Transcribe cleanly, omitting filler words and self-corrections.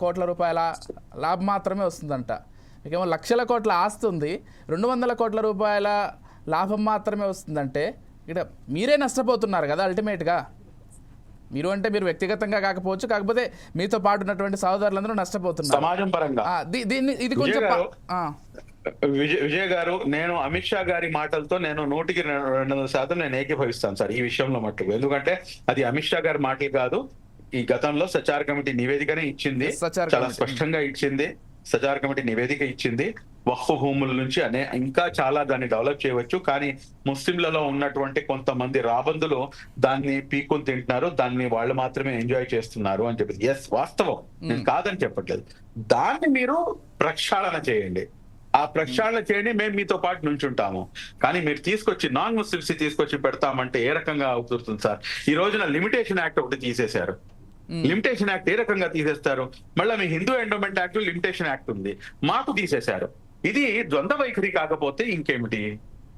కోట్ల రూపాయల లాభం మాత్రమే వస్తుందంట. మీకేమో లక్షల కోట్ల ఆస్తి ఉంది, 200 కోట్ల రూపాయల లాభం మాత్రమే వస్తుందంటే ఇక్కడ మీరే నష్టపోతున్నారు కదా అల్టిమేట్గా. మీరు అంటే మీరు వ్యక్తిగతంగా కాకపోవచ్చు, కాకపోతే మీతో పాటు ఉన్నటువంటి సహోదరులందరూ నష్టపోతున్నారు సమాజం పరంగా. దీన్ని ఇది కొంచెం విజయ్ గారు, నేను అమిత్ షా గారి మాటలతో నేను 100% నేను ఏకీభవిస్తాను సార్ ఈ విషయంలో మట్టుకు. ఎందుకంటే అది అమిత్ షా గారి మాటలు కాదు, ఈ గతంలో సచార్ కమిటీ నివేదికనే ఇచ్చింది, చాలా స్పష్టంగా ఇచ్చింది. సచార్ కమిటీ నివేదిక ఇచ్చింది, వక్ఫ్ భూముల నుంచి ఇంకా చాలా దాన్ని డెవలప్ చేయవచ్చు, కానీ ముస్లింలలో ఉన్నటువంటి కొంతమంది రాబందులు దాన్ని పీక్కుని తింటున్నారు, దాన్ని వాళ్ళు మాత్రమే ఎంజాయ్ చేస్తున్నారు అని చెప్పి. ఎస్, వాస్తవం, నేను కాదని చెప్పట్లేదు. దాన్ని మీరు ప్రక్షాళన చేయండి, ఆ ప్రక్షాళన చేయండి, మేము మీతో పాటు నుంచుంటాము. కానీ మీరు తీసుకొచ్చి నాన్ ముస్లిమ్స్ తీసుకొచ్చి పెడతామంటే ఏ రకంగా అవుతుంది సార్? ఈ రోజున లిమిటేషన్ యాక్ట్ ఒకటి తీసేశారు. లిమిటేషన్ యాక్ట్ ఏ రకంగా తీసేస్తారు? మళ్ళీ మీ Hindu endowment act limitation act ఉంది, మాకు తీసేశారు. ఇది ద్వంద్వ వైఖరి కాకపోతే ఇంకేమిటి?